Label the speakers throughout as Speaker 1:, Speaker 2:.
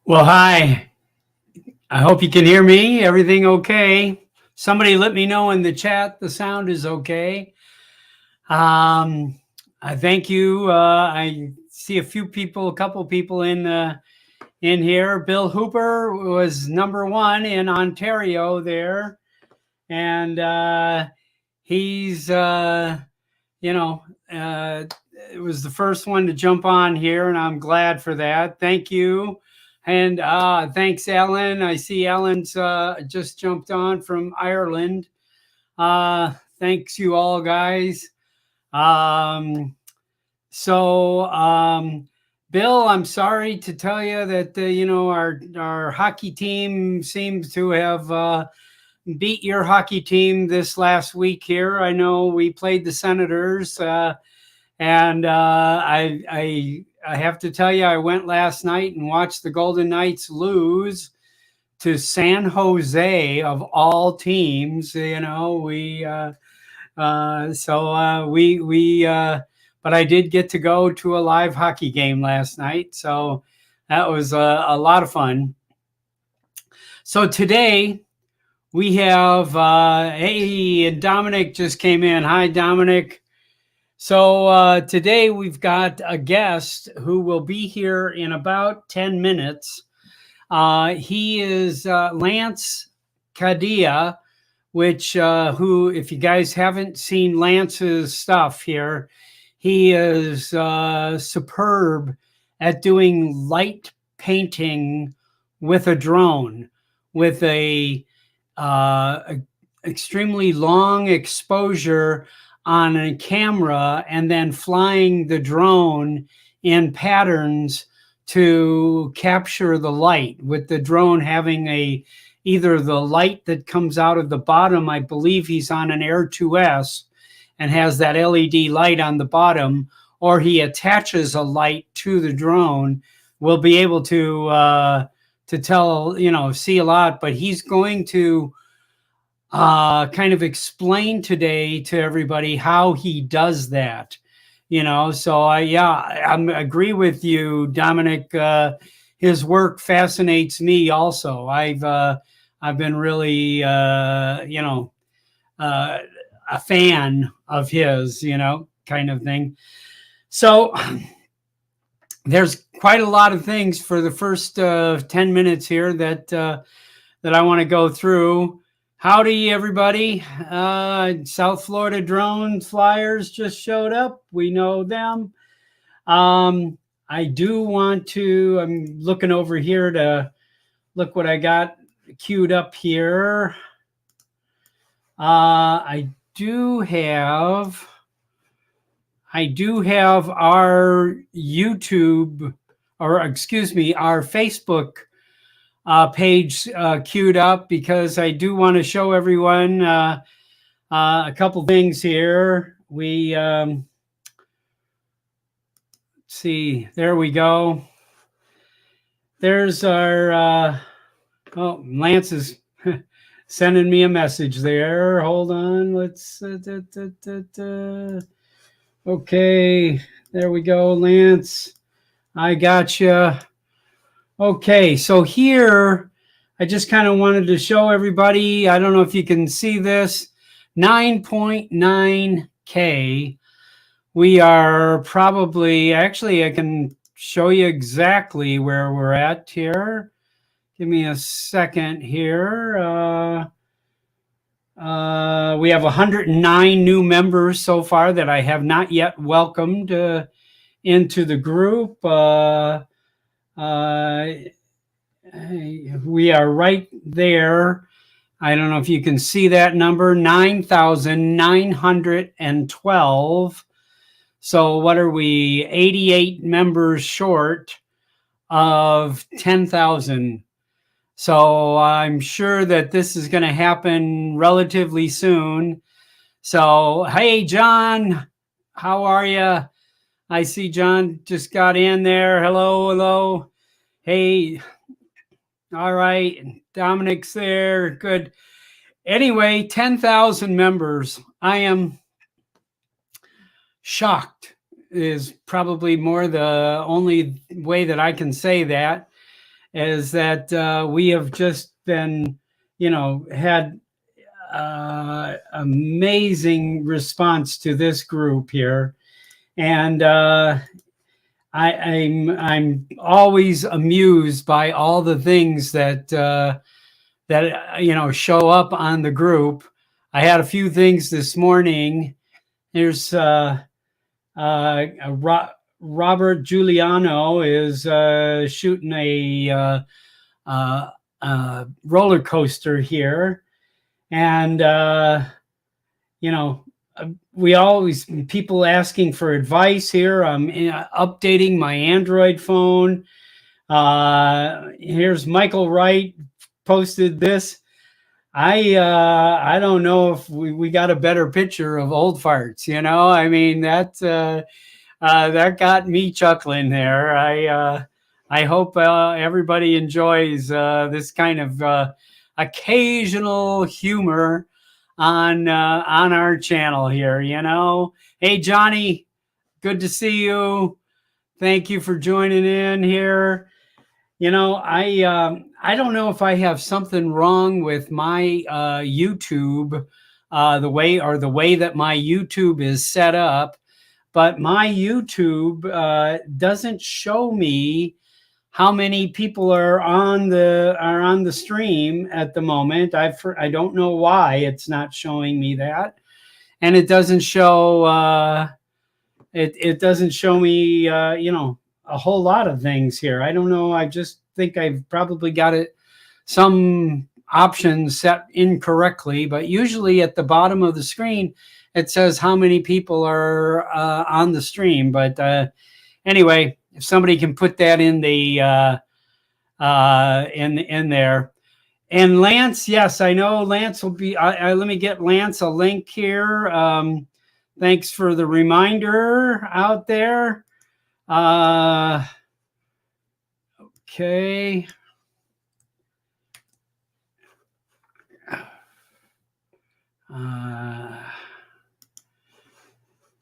Speaker 1: Well, hi. I hope you can hear me. Everything okay? Somebody let me know in the chat the sound is okay. Um, I thank you. I see a couple people in here. Bill Hooper was number one in Ontario there, and he's you know it was the first one to jump on here, and I'm glad for that. Thank you. And thanks, Ellen. I see Ellen's just jumped on from Ireland. Thanks, you all, guys. Um, so, Bill, I'm sorry to tell you that our hockey team seems to have beat your hockey team this last week here. I know we played the Senators. And I have to tell you, I went last night and watched the Golden Knights lose to San Jose of all teams. But I did get to go to a live hockey game last night, so that was a lot of fun. So today we have hey, Dominic just came in. Hi, Dominic. So today we've got a guest who will be here in about 10 minutes. He is Lance Kadia, who, if you guys haven't seen Lance's stuff here, he is superb at doing light painting with a drone, with a extremely long exposure on a camera, and then flying the drone in patterns to capture the light, with the drone having either the light that comes out of the bottom. I believe he's on an Air 2S and has that LED light on the bottom, or he attaches a light to the drone. We'll be able to see a lot, but he's going to kind of explain today to everybody how he does that. So I agree with you, Dominic. His work fascinates me also. I've been really a fan of his, kind of thing. So there's quite a lot of things for the first 10 minutes here that I want to go through. Howdy, everybody. South Florida drone flyers just showed up. We know them. I do want to, I'm looking over here to look what I got queued up here. I do have our YouTube, or excuse me, our Facebook page queued up, because I do want to show everyone a couple things here. Let's see, there we go. There's our, Lance is sending me a message there. Hold on, let's, okay, there we go, Lance. I got you. Okay, so here, I just kind of wanted to show everybody, I don't know if you can see this, 9.9K. We are probably, actually, I can show you exactly where we're at here. Give me a second here. We have 109 new members so far that I have not yet welcomed into the group. We are right there. I don't know if you can see that number, 9,912. So what are we, 88 members short of 10,000. So I'm sure that this is going to happen relatively soon. So, hey, John, how are you? I see John just got in there. Hello, hello. Hey, all right. Dominic's there. Good. Anyway, 10,000 members. I am shocked is probably more the only way that I can say that. is that we have just been, had amazing response to this group here, and I'm always amused by all the things that show up on the group. I had a few things this morning. There's Robert Giuliano is shooting a roller coaster here, and we always people asking for advice here. I'm updating my Android phone. Here's Michael Wright posted this. I don't know if we got a better picture of old farts. I mean that got me chuckling there. I hope everybody enjoys this kind of occasional humor on our channel here. Hey Johnny, good to see you. Thank you for joining in here. I don't know if I have something wrong with my YouTube, the way that my YouTube is set up, but my YouTube doesn't show me how many people are on the stream at the moment. I don't know why it's not showing me that, and it doesn't show it doesn't show me a whole lot of things here. I don't know. I just think I've probably got some options set incorrectly, but usually at the bottom of the screen it says how many people are on the stream. But anyway, if somebody can put that in the in there. And Lance, yes, I know Lance will be. Let me get Lance a link here. Thanks for the reminder out there. Okay.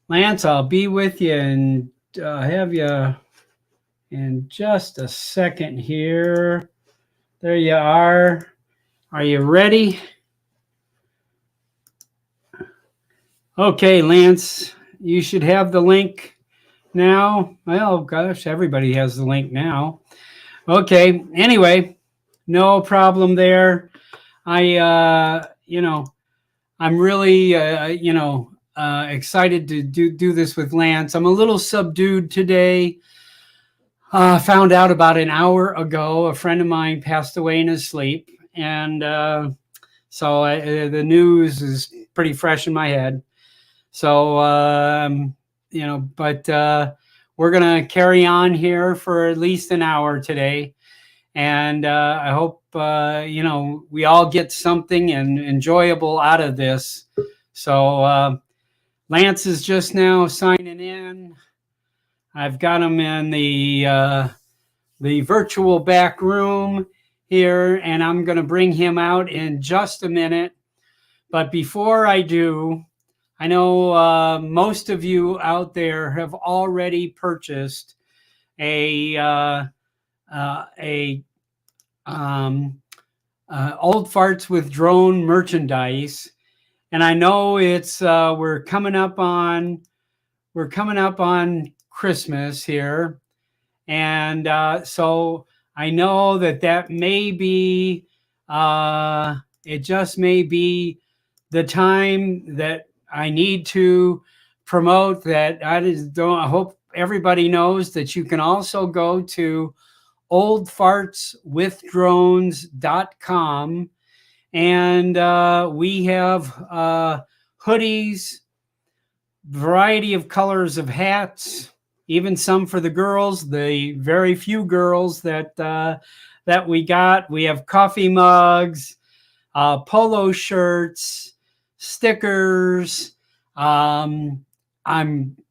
Speaker 1: Lance, I'll be with you and have you in just a second here. There you are. Are you ready? Okay, Lance, you should have the link now. Well, gosh, everybody has the link now. Okay, anyway, no problem there. I'm really, excited to do this with Lance. I'm a little subdued today. Found out about an hour ago, a friend of mine passed away in his sleep. And so the news is pretty fresh in my head. So, but we're going to carry on here for at least an hour today. And I hope, we all get something and enjoyable out of this. So Lance is just now signing in. I've got him in the virtual back room here, and I'm going to bring him out in just a minute. But before I do, I know most of you out there have already purchased a Old Farts with Drone merchandise, and I know it's we're coming up on Christmas here, and so I know that may be it just may be the time that I need to promote that. I hope everybody knows that you can also go to oldfartswithdrones.com, and we have hoodies, variety of colors of hats, even some for the girls, the very few girls that we got. We have coffee mugs, polo shirts, stickers. I'm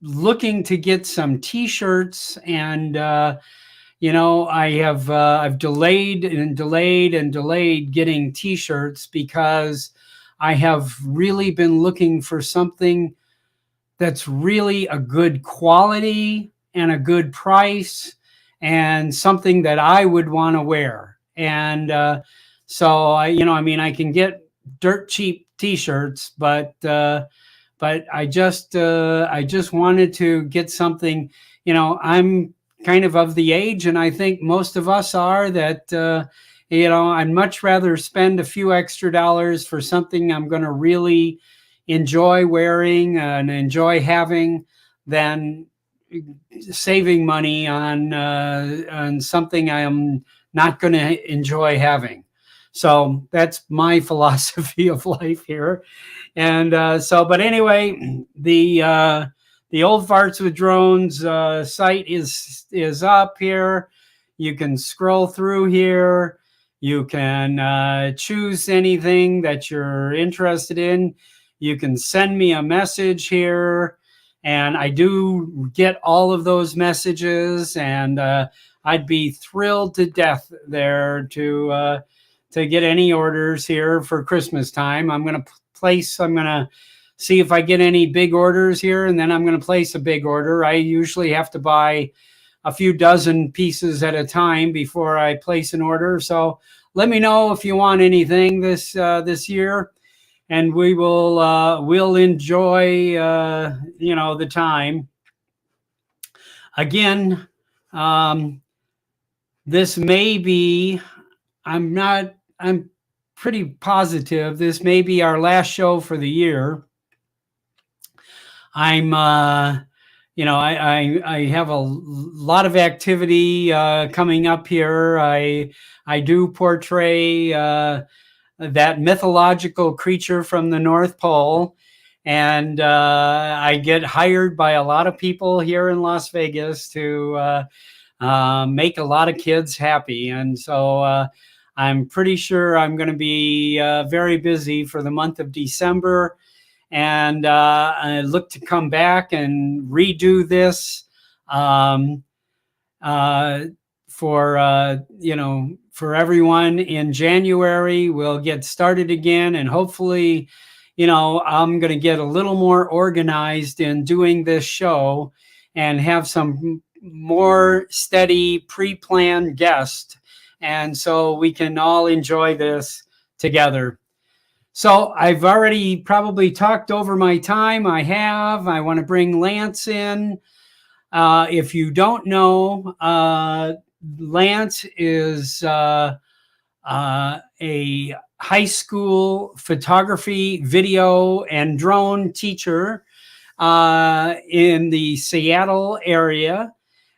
Speaker 1: looking to get some t-shirts, and I've delayed getting t-shirts because I have really been looking for something that's really a good quality and a good price, and something that I would want to wear. And so I can get dirt cheap T-shirts, but I just wanted to get something. I'm kind of the age, and I think most of us are, that I'd much rather spend a few extra dollars for something I'm going to really enjoy wearing and enjoy having than saving money on something I am not going to enjoy having. So that's my philosophy of life here. And but anyway, the Old Farts with Drones site is up here. You can scroll through here. You can choose anything that you're interested in. You can send me a message here, and I do get all of those messages, and I'd be thrilled to death there to get any orders here for Christmas time. I'm going to see if I get any big orders here, and then I'm going to place a big order. I usually have to buy a few dozen pieces at a time before I place an order. So let me know if you want anything this year, and we'll enjoy the time. Again, this may be, I'm pretty positive this may be our last show for the year. I'm I have a lot of activity coming up here. I do portray that mythological creature from the North Pole, and I get hired by a lot of people here in Las Vegas to make a lot of kids happy. And so I'm pretty sure I'm going to be very busy for the month of December. And I look to come back and redo this for everyone in January. We'll get started again, and hopefully, I'm going to get a little more organized in doing this show and have some more steady pre-planned guests, and so we can all enjoy this together. So I've already probably talked over my time. I want to bring Lance in. If you don't know, Lance is a high school photography, video, and drone teacher in the Seattle area.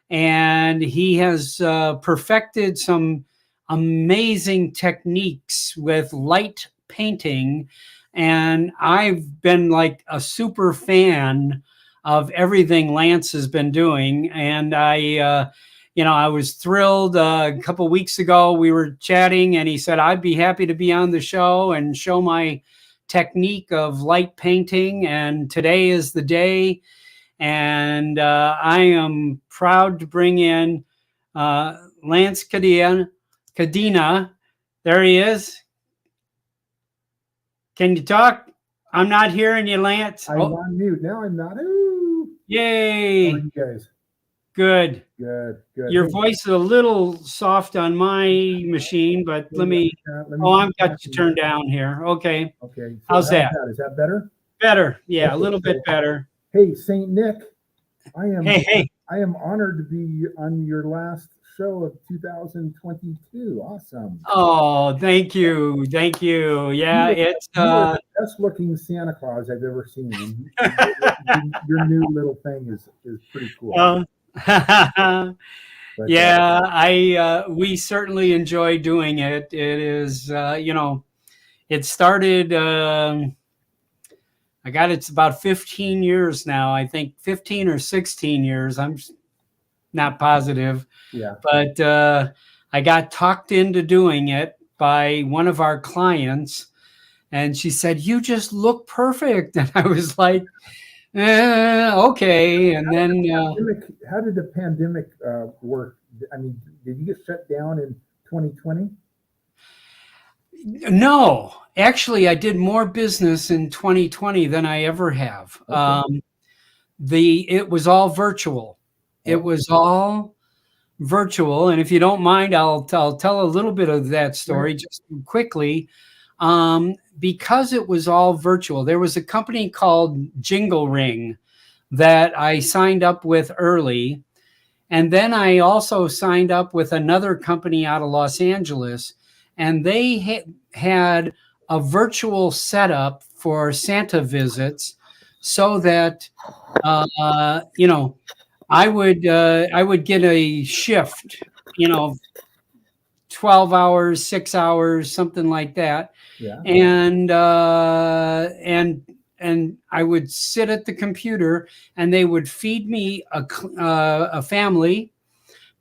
Speaker 1: And he has perfected some amazing techniques with light painting, and I've been like a super fan of everything Lance has been doing. And I was thrilled. A couple weeks ago we were chatting, and he said I'd be happy to be on the show and show my technique of light painting, and today is the day. And I am proud to bring in Lance Cadena. There he is. Can you talk? I'm not hearing you, Lance.
Speaker 2: I'm on mute. Now I'm not. Ooh.
Speaker 1: Yay.
Speaker 2: How are you guys?
Speaker 1: Good.
Speaker 2: Good.
Speaker 1: Your voice is a little soft on my machine, but let me I've got you turned down here. Okay.
Speaker 2: Okay. So
Speaker 1: how's that?
Speaker 2: Is that better?
Speaker 1: Better. Yeah, okay, a little bit better.
Speaker 2: Hey, Saint Nick.
Speaker 1: Hey.
Speaker 2: I am honored to be on your last show of 2022. Awesome.
Speaker 1: Oh, thank you. Yeah, it's
Speaker 2: the best looking Santa Claus I've ever seen. Your new little thing is pretty cool.
Speaker 1: Yeah, we certainly enjoy doing it. It is it started it's about 15 years now. I think 15 or 16 years. I'm not positive.
Speaker 2: Yeah.
Speaker 1: But I got talked into doing it by one of our clients, and she said, "You just look perfect." And I was like, okay. And
Speaker 2: how did the pandemic work? I mean, did you get shut down in 2020?
Speaker 1: No, actually, I did more business in 2020 than I ever have. Okay. It was all virtual. It was all virtual. And if you don't mind, I'll tell a little bit of that story
Speaker 2: Sure.
Speaker 1: just quickly. Because it was all virtual, there was a company called Jingle Ring that I signed up with early. And then I also signed up with another company out of Los Angeles, and they had a virtual setup for Santa visits so that, you know, I would get a shift, 12 hours, 6 hours, something like that.
Speaker 2: Yeah.
Speaker 1: And I would sit at the computer and they would feed me a family.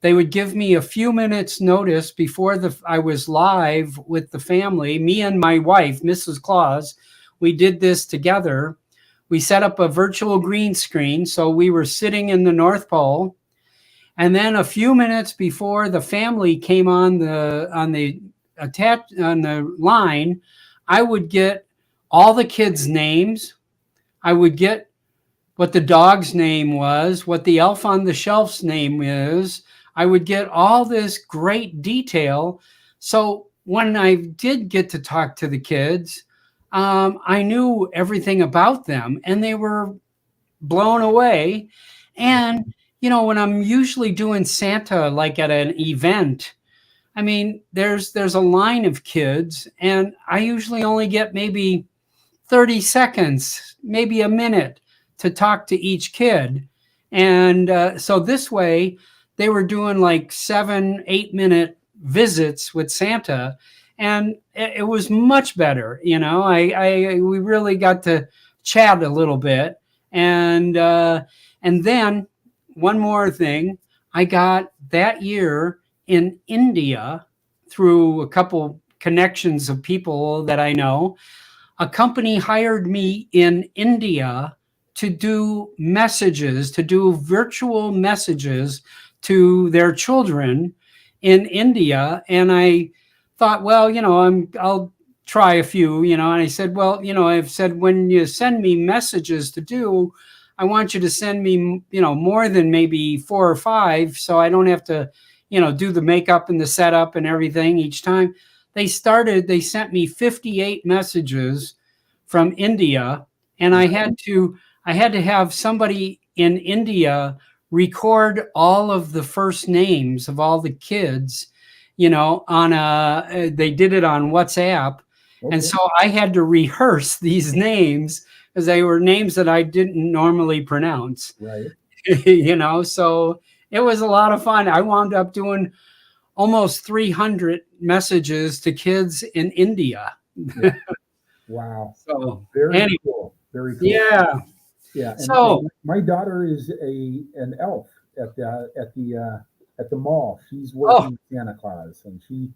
Speaker 1: They would give me a few minutes notice before I was live with the family. Me and my wife, Mrs. Claus, we did this together. We set up a virtual green screen. So we were sitting in the North Pole. And then a few minutes before the family came on the line, I would get all the kids' names. I would get what the dog's name was, what the elf on the shelf's name is. I would get all this great detail. So when I did get to talk to the kids, I knew everything about them and they were blown away. And, when I'm usually doing Santa, like at an event, I mean, there's a line of kids and I usually only get maybe 30 seconds, maybe a minute to talk to each kid. And so this way, they were doing like 7, 8 minute visits with Santa. And it was much better. We really got to chat a little bit. And then one more thing, I got that year in India through a couple connections of people that I know. A company hired me in India to do messages, to do virtual messages to their children in India. And I thought, well, I'll try a few, and I said, well, I've said, when you send me messages to do, I want you to send me, more than maybe 4 or 5, so I don't have to, do the makeup and the setup and everything each time. They sent me 58 messages from India, and I had to have somebody in India record all of the first names of all the kids, they did it on WhatsApp.
Speaker 2: Okay.
Speaker 1: And so I had to rehearse these names because they were names that I didn't normally pronounce.
Speaker 2: Right.
Speaker 1: So it was a lot of fun. I wound up doing almost 300 messages to kids in India.
Speaker 2: Yeah. Wow.
Speaker 1: So
Speaker 2: Very cool. Very cool.
Speaker 1: yeah.
Speaker 2: Yeah.
Speaker 1: So
Speaker 2: my daughter is an elf at the mall. She's working Santa Claus, and she's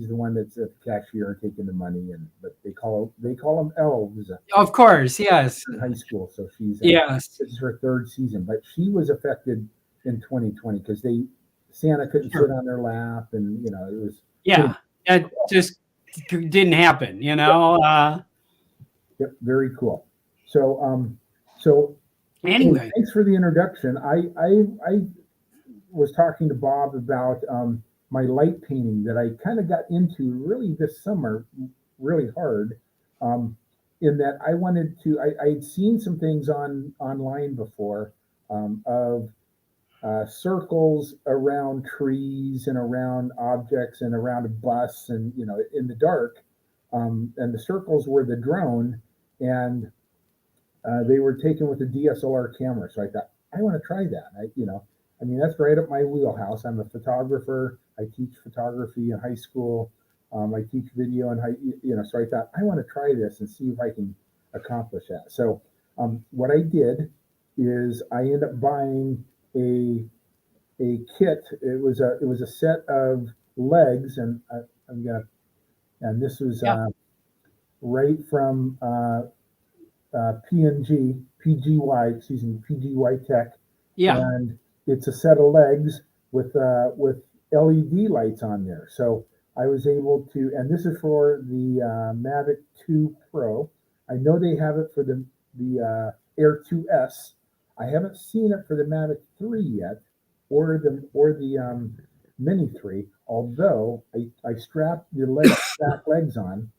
Speaker 2: the one that's at the cashier taking the money, but they call them elves.
Speaker 1: Of course, yes.
Speaker 2: In high school, so she's
Speaker 1: Yes.
Speaker 2: This is her third season, but she was affected in 2020 because Santa couldn't sit on their lap, and it was
Speaker 1: that just didn't happen.
Speaker 2: Yep, very cool. So
Speaker 1: Anyway,
Speaker 2: thanks for the introduction. I was talking to Bob about my light painting that I kind of got into really this summer, really hard. In that I wanted to, I had seen some things online before of circles around trees and around objects and around a bus and in the dark, and the circles were the drone, and they were taken with a DSLR camera. So I thought, I want to try that. That's right up my wheelhouse. I'm a photographer. I teach photography in high school. I teach video in so I thought, I want to try this and see if I can accomplish that. So what I did is I ended up buying a kit. It was a set of legs, and this was right from PGY Tech.
Speaker 1: yeah.
Speaker 2: And it's a set of legs with LED lights on there. So I was able to, and this is for the Mavic 2 Pro. I know they have it for the Air 2S. I haven't seen it for the Mavic 3 yet, or the Mini 3. Although I strapped the back legs on,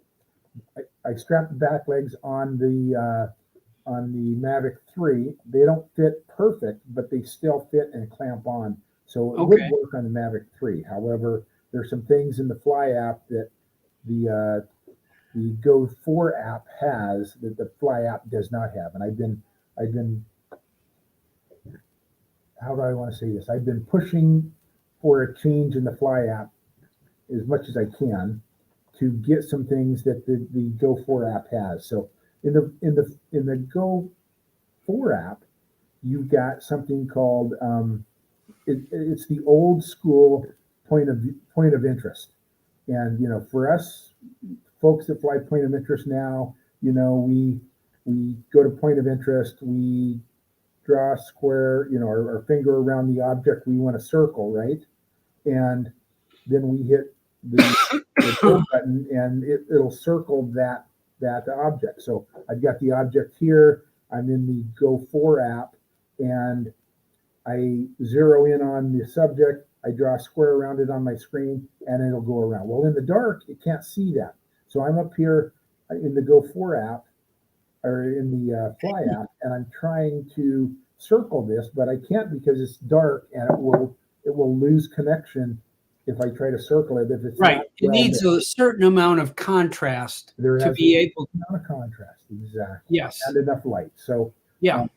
Speaker 2: I strapped the back legs on the Mavic 3. They don't fit perfect, but they still fit and clamp on. So it would
Speaker 1: Okay.
Speaker 2: work on the Mavic 3. However, there's some things in the Fly app that the Go 4 app has that the Fly app does not have. And I've been how do I want to say this? I've been pushing for a change in the Fly app as much as I can to get some things that the Go 4 app has. So in the Go 4 app, you've got something called it's the old school point of interest. And for us folks that fly point of interest now, we go to point of interest, we draw a square, our finger around the object we want to circle, right? And then we hit the go button, and it'll circle that object. So I've got the object here. I'm in the Go 4 app, and I zero in on the subject. I draw a square around it on my screen, and it'll go around. Well, in the dark, it can't see that. So I'm up here in the Go 4 app, or in the Fly app, and I'm trying to circle this, but I can't because it's dark, and it will lose connection if I try to circle it. If it's
Speaker 1: Right.
Speaker 2: not
Speaker 1: It needs a certain amount of contrast
Speaker 2: there
Speaker 1: to
Speaker 2: has
Speaker 1: be able.
Speaker 2: amount of contrast, exactly.
Speaker 1: Yes.
Speaker 2: And enough light. So
Speaker 1: Yeah.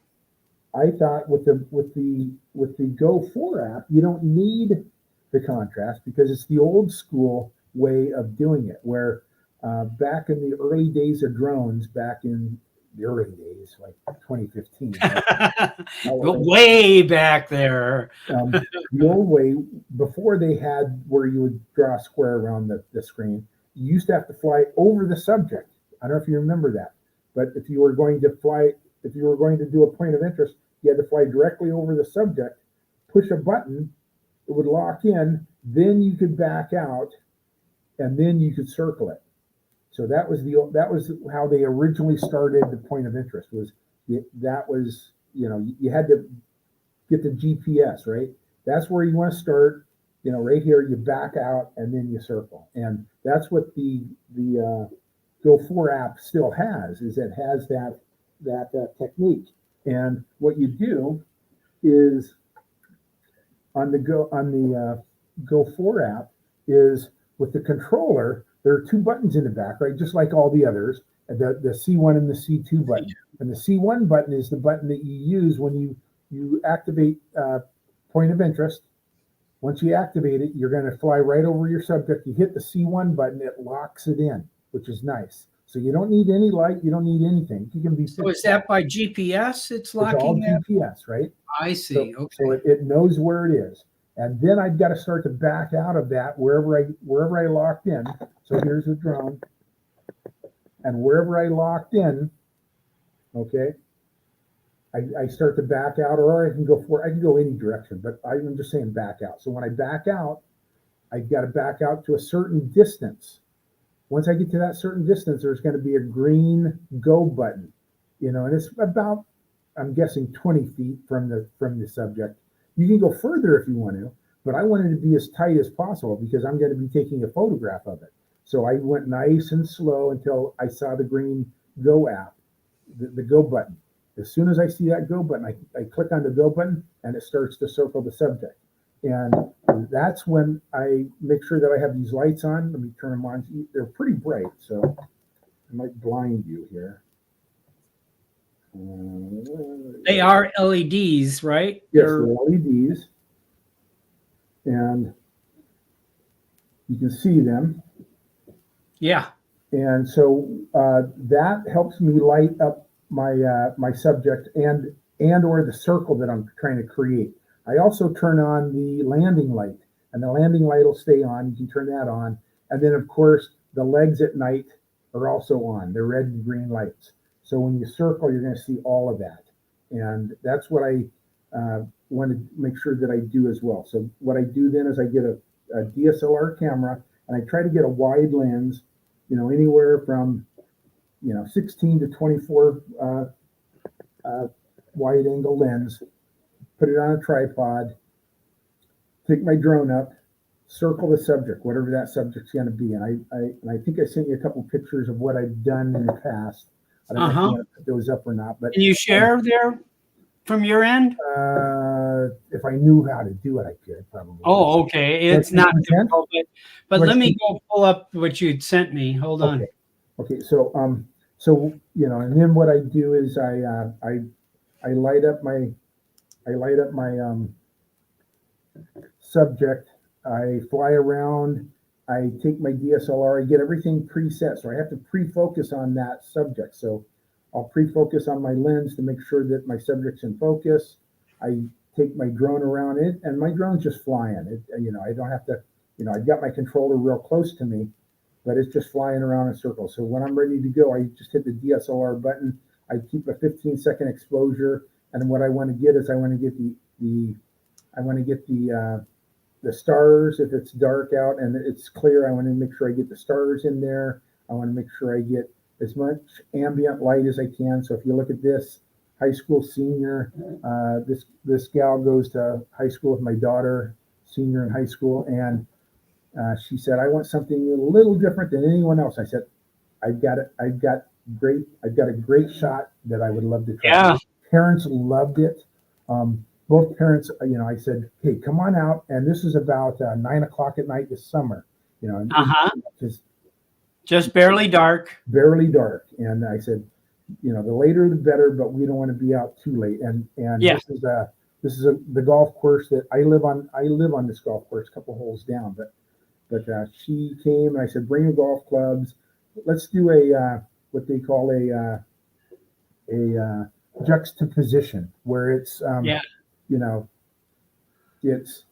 Speaker 2: I thought with the Go 4 app, you don't need the contrast because it's the old school way of doing it. Where back in the early days of drones, back in the early days, like 2015,
Speaker 1: Way back there.
Speaker 2: the old way, before they had where you would draw a square around the screen, you used to have to fly over the subject. I don't know if you remember that, but if you were going to do a point of interest, you had to fly directly over the subject, push a button, it would lock in, then you could back out, and then you could circle it. So that was how they originally started the point of interest. You had to get the GPS, right? That's where you want to start. Right here, you back out and then you circle, and that's what the Go 4 app still has. Is it has that technique. And what you do is on the Go 4 app is with the controller, there are two buttons in the back, right? Just like all the others, the C1 and the C2 button. And the C1 button is the button that you use when you activate point of interest. Once you activate it, you're going to fly right over your subject. You hit the C1 button, it locks it in, which is nice. So you don't need any light, you don't need anything. You can be.
Speaker 1: So is that by GPS? It's locking.
Speaker 2: It's all
Speaker 1: that?
Speaker 2: GPS, right?
Speaker 1: I see. Okay.
Speaker 2: So it knows where it is. And then I've got to start to back out of that wherever I locked in. So here's the drone. And wherever I locked in, okay, I start to back out, or I can go any direction, but I'm just saying back out. So when I back out, I've got to back out to a certain distance. Once I get to that certain distance, there's going to be a green go button, and it's about, I'm guessing, 20 feet from the subject. You can go further if you want to, but I wanted to be as tight as possible because I'm going to be taking a photograph of it. So I went nice and slow until I saw the green go app, the go button. As soon as I see that go button, I click on the go button and it starts to circle the subject. And that's when I make sure that I have these lights on. Let me turn them on. They're pretty bright, so I might blind you here.
Speaker 1: They are LEDs, right?
Speaker 2: Yes, they're LEDs. And you can see them.
Speaker 1: Yeah.
Speaker 2: And so that helps me light up my subject and or the circle that I'm trying to create. I also turn on the landing light, and the landing light will stay on. You can turn that on. And then, of course, the legs at night are also on. They're red and green lights. So when you circle, you're going to see all of that. And that's what I want to make sure that I do as well. So what I do then is I get a DSLR camera, and I try to get a wide lens, anywhere from 16 to 24 wide angle lens, put it on a tripod, pick my drone up, circle the subject, whatever that subject's going to be. And I think I sent you a couple pictures of what I've done in the past. I don't know if you want to put those up or not, but
Speaker 1: can you share there from your end?
Speaker 2: If I knew how to do it, I could probably.
Speaker 1: Oh, okay. It's not difficult, but let me go pull up what you'd sent me. Hold on.
Speaker 2: Okay. So, you know, and then what I do is I light up my subject. I fly around. I take my DSLR. I get everything preset, so I have to pre-focus on that subject. So I'll pre-focus on my lens to make sure that my subject's in focus. I take my drone around it, and my drone's just flying. You know, I don't have to. You know, I've got my controller real close to me, but it's just flying around in circles. So when I'm ready to go, I just hit the DSLR button. I keep a 15-second exposure, and what I want to get is I want to get the stars. If it's dark out and it's clear, I want to make sure I get the stars in there. I want to make sure I get as much ambient light as I can. So if you look at this high school senior, this gal goes to high school with my daughter, senior in high school, and she said, I want something a little different than anyone else. I said, I've got a great shot that I would love to try.
Speaker 1: Yeah.
Speaker 2: Parents loved it. Both parents, you know, I said, hey, come on out. And this is about 9 o'clock at night this summer, you know,
Speaker 1: just barely dark.
Speaker 2: Barely dark. And I said, you know, the later the better, but we don't want to be out too late. And
Speaker 1: yeah.
Speaker 2: This is the golf course that I live on. I live on this golf course, a couple holes down. But she came and I said, bring your golf clubs. Let's do what they call a juxtaposition, where it's you know, it's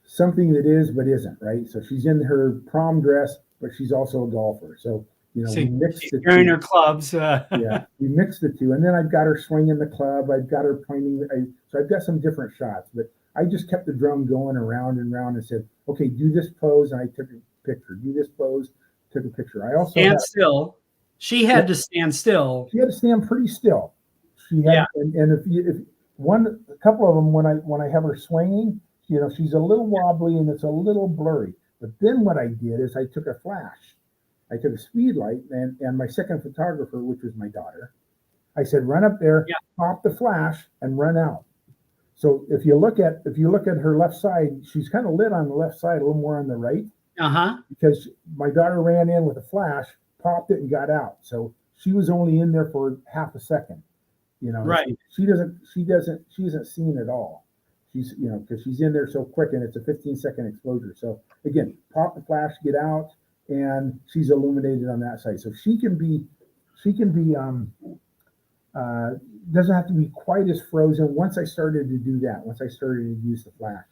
Speaker 2: something that is but isn't, right? So she's in her prom dress, but she's also a golfer. So, you know, we mix the two.
Speaker 1: Her clubs.
Speaker 2: Yeah, we mix the two. And then I've got her swinging the club. I've got her pointing. So I've got some different shots. But I just kept the drone going around and around and said, okay, do this pose. And I took a picture. Do this pose, took a picture. I also
Speaker 1: stand still. She had to stand still.
Speaker 2: She had to stand pretty still. She had, and if a couple of them, when I have her swinging, you know, she's a little wobbly and it's a little blurry. But then what I did is I took a flash. I took a speed light and my second photographer, which was my daughter, I said, run up there, pop the flash and run out. So if you look at her left side, she's kind of lit on the left side, a little more on the right. Because my daughter ran in with a flash, popped it and got out. So she was only in there for half a second. You know,
Speaker 1: right.
Speaker 2: She isn't seen at all. She's, you know, because she's in there so quick and it's a 15-second exposure. So again, pop the flash, get out, and she's illuminated on that side. So she can be doesn't have to be quite as frozen. Once I started to do that, once I started to use the flash,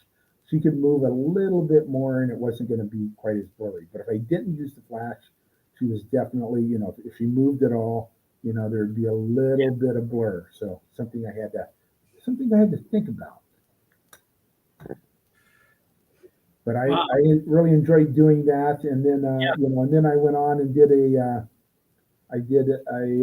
Speaker 2: she could move a little bit more and it wasn't going to be quite as blurry. But if I didn't use the flash, she was definitely, you know, if she moved at all, you know, there'd be a little bit of blur. So something I had to think about. But I really enjoyed doing that. And then, you know, and then I went on and did a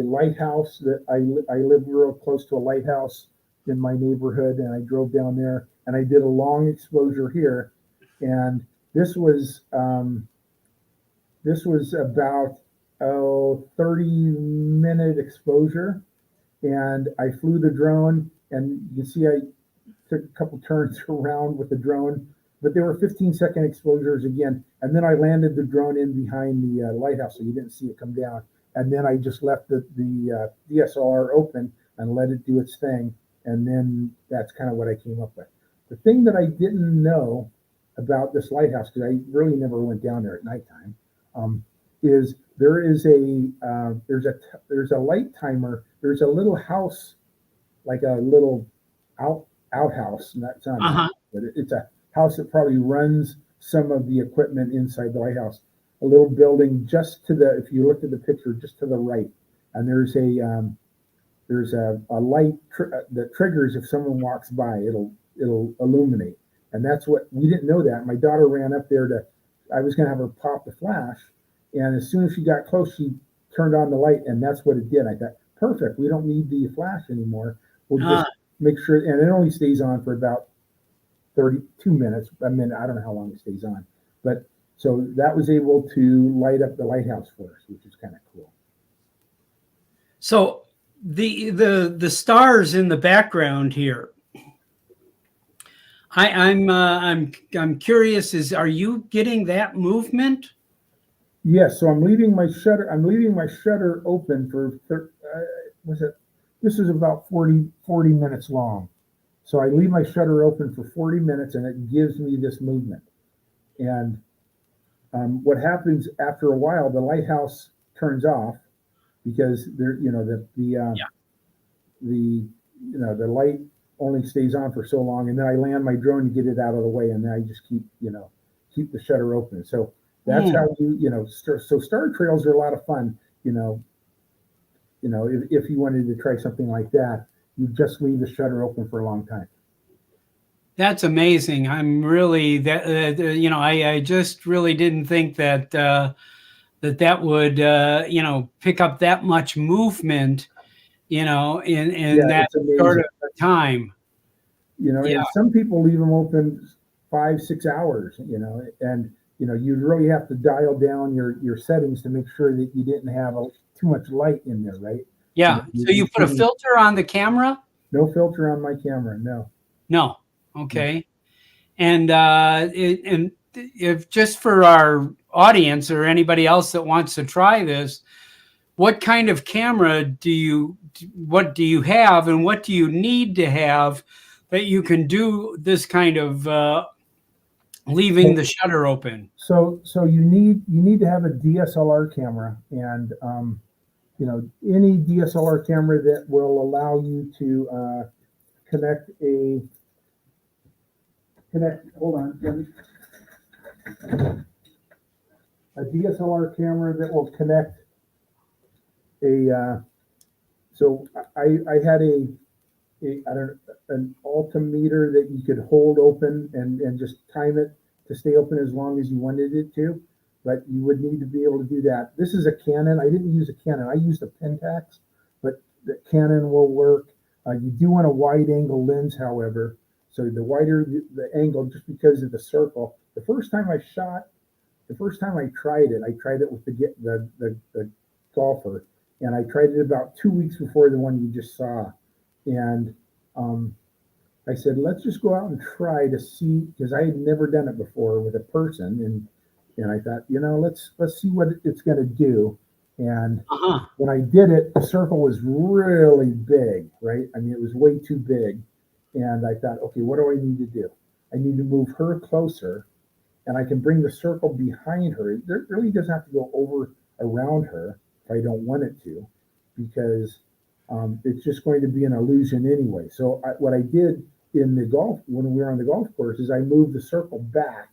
Speaker 2: lighthouse that I live real close to a lighthouse in my neighborhood. And I drove down there and I did a long exposure here. And this was about 30-minute exposure. And I flew the drone and you see, I took a couple turns around with the drone, but there were 15-second exposures again. And then I landed the drone in behind the lighthouse, so you didn't see it come down. And then I just left the DSLR open and let it do its thing. And then that's kind of what I came up with. The thing that I didn't know about this lighthouse, because I really never went down there at nighttime, is there's a light timer. There's a little house, like a little outhouse, and that's on but it's a house that probably runs some of the equipment inside the lighthouse. A little building just to the, if you looked at the picture, just to the right, and there's a light that triggers if someone walks by. It'll illuminate, and that's what we didn't know that. My daughter ran up there I was going to have her pop the flash, and as soon as she got close, she turned on the light, and that's what it did. I thought, perfect. We don't need the flash anymore. We'll just make sure, and it only stays on for about 32 minutes. I mean, I don't know how long it stays on, but so that was able to light up the lighthouse for us, which is kind of cool.
Speaker 1: So the stars in the background here. I'm curious. Are you getting that movement?
Speaker 2: Yes. So I'm leaving my shutter. I'm leaving my shutter open for. Was it? This is about 40 minutes long. So I leave my shutter open for 40 minutes, and it gives me this movement. And what happens after a while, the lighthouse turns off because there, you know, the light only stays on for so long, and then I land my drone to get it out of the way, and then I just keep the shutter open. So that's how so star trails are a lot of fun. If you wanted to try something like that, you just leave the shutter open for a long time.
Speaker 1: That's amazing. I'm really I just really didn't think that that would pick up that much movement, in that sort of time.
Speaker 2: And some people leave them open 5-6 hours, and you'd really have to dial down your settings to make sure that you didn't have too much light in there, right?
Speaker 1: Yeah. So you put a filter on the camera?
Speaker 2: No filter on my camera, no.
Speaker 1: No. Okay. And if just for our audience or anybody else that wants to try this, what kind of camera do you have, and what do you need to have that you can do this kind of leaving the shutter open?
Speaker 2: So you need to have a DSLR camera, and any DSLR camera that will allow you to connect. Hold on, a DSLR camera that will connect so I had an altimeter that you could hold open and just time it to stay open as long as you wanted it to, but you would need to be able to do that. This is a Canon. I didn't use a Canon. I used a Pentax, but the Canon will work. You do want a wide angle lens, however. So the wider the angle, just because of the circle. The first time I tried it with the golfer, and I tried it about 2 weeks before the one you just saw. And I said, let's just go out and try to see, because I had never done it before with a person. And I thought, let's see what it's going to do. And when I did it, the circle was really big, right? I mean, it was way too big. And I thought, okay, what do I need to do? I need to move her closer, and I can bring the circle behind her. It really doesn't have to go around her if I don't want it to, because it's just going to be an illusion anyway. So what I did when we were on the golf course, is I moved the circle back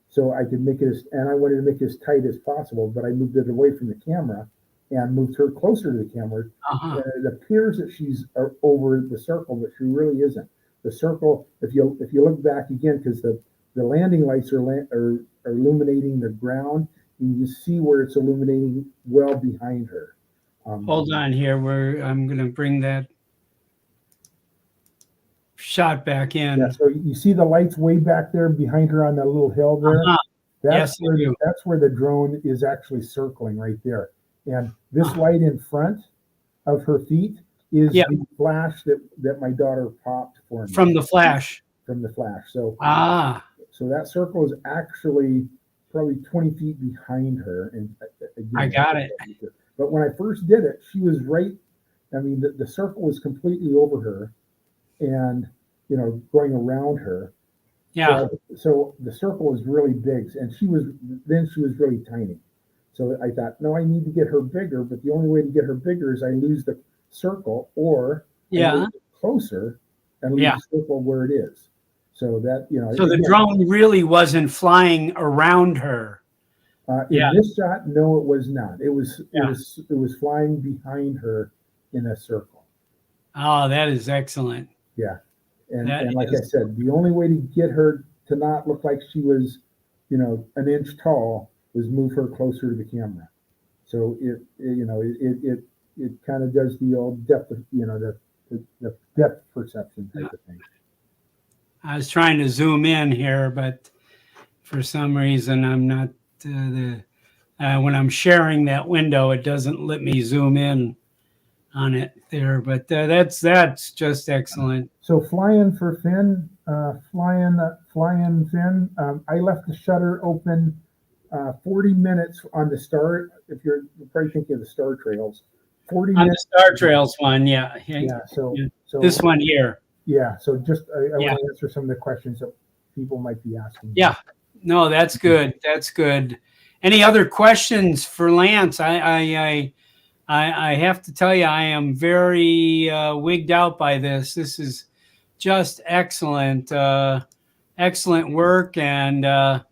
Speaker 2: so I could make it and I wanted to make it as tight as possible, but I moved it away from the camera and moved her closer to the camera. And it appears that she's over the circle, but she really isn't. The circle, if you look back again, because the landing lights are illuminating the ground, and you see where it's illuminating well behind her.
Speaker 1: Hold on here, I'm going to bring that shot back in.
Speaker 2: Yeah, so you see the lights way back there behind her on that little hill there. That's where the drone is actually circling right there. And this light in front of her feet is the flash that my daughter popped for me.
Speaker 1: From the flash.
Speaker 2: From the flash. So so that circle is actually probably 20 feet behind her. And again,
Speaker 1: I got it.
Speaker 2: But when I first did it, she was right. I mean, the circle was completely over her, and going around her.
Speaker 1: Yeah.
Speaker 2: So the circle was really big, and she was really tiny. So I thought, no, I need to get her bigger, but the only way to get her bigger is I lose the circle, or closer and leave the circle where it is. So that
Speaker 1: So the drone really wasn't flying around her.
Speaker 2: In this shot, no, it was not. It was flying behind her in a circle.
Speaker 1: Oh, that is excellent.
Speaker 2: Yeah. And like I said, the only way to get her to not look like she was, an inch tall was move her closer to the camera. So it kind of does the old depth of, the depth perception type of thing.
Speaker 1: I was trying to zoom in here, but for some reason I'm not when I'm sharing that window, it doesn't let me zoom in on it there. But that's just excellent.
Speaker 2: So flying for Finn, flying Finn. I left the shutter open 40 minutes on the star. If you're probably thinking of the Star Trails, 40
Speaker 1: On the
Speaker 2: minutes.
Speaker 1: Star Trails one, yeah.
Speaker 2: Yeah.
Speaker 1: Yeah.
Speaker 2: So
Speaker 1: This one here.
Speaker 2: yeah. So just I
Speaker 1: Yeah.
Speaker 2: want to answer some of the questions that people might be asking.
Speaker 1: Yeah. No, that's good. That's good. Any other questions for Lance? I have to tell you, I am very wigged out by this. This is just excellent, excellent work, and I'm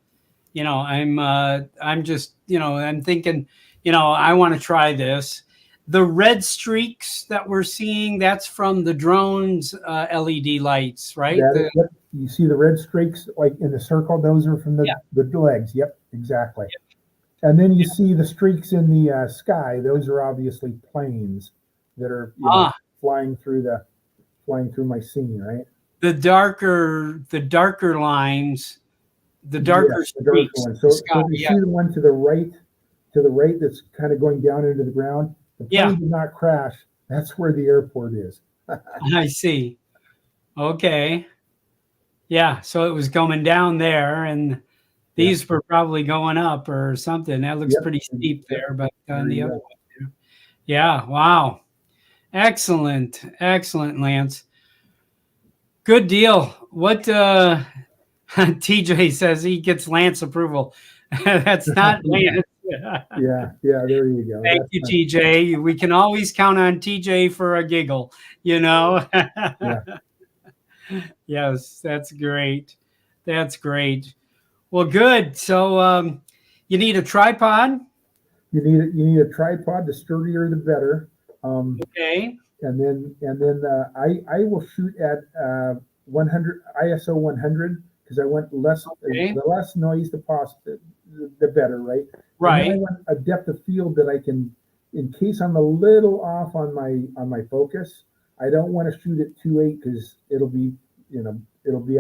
Speaker 1: just, I'm thinking, I want to try this. The red streaks that we're seeing, that's from the drone's LED lights, right?
Speaker 2: Yep. You see the red streaks like in the circle; those are from
Speaker 1: Yeah.
Speaker 2: the legs. Yep, exactly. And then you see the streaks in the sky; those are obviously planes that are flying through my scene, right?
Speaker 1: The darker lines, the darker
Speaker 2: Yes, the darker
Speaker 1: streaks.
Speaker 2: one. So if you see the one to the right that's kind of going down into the ground, the plane did not crash. That's where the airport is.
Speaker 1: I see. Okay. Yeah, so it was coming down there, and these were probably going up or something. That looks pretty steep there, but on the other one, yeah, wow. Excellent, excellent, Lance. Good deal. What TJ says he gets Lance approval. That's not Lance.
Speaker 2: Yeah, there you go.
Speaker 1: Thank you, TJ. We can always count on TJ for a giggle, Yeah. Yes, that's great. That's great. Well, good. So you need a tripod.
Speaker 2: You need a tripod. The sturdier, the better.
Speaker 1: Okay.
Speaker 2: And then I will shoot at 100 ISO 100 because I want the less noise the better, right?
Speaker 1: Right.
Speaker 2: And then I want a depth of field that I can, in case I'm a little off on my focus, I don't want to shoot at 2.8 because it'll be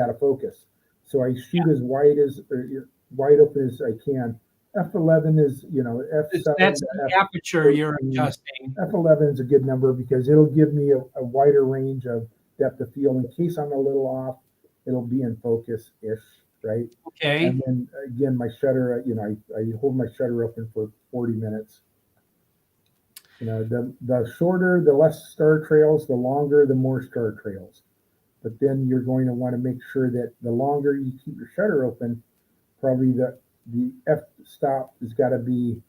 Speaker 2: out of focus. So I shoot as wide open as I can. F11 is, F7.
Speaker 1: That's the aperture you're adjusting.
Speaker 2: F11 is a good number because it'll give me a wider range of depth of field. In case I'm a little off, it'll be in focus-ish, right?
Speaker 1: Okay.
Speaker 2: And then again, my shutter, I hold my shutter open for 40 minutes. The shorter, the less star trails, the longer, the more star trails. But then you're going to want to make sure that the longer you keep your shutter open, probably the f-stop has got to be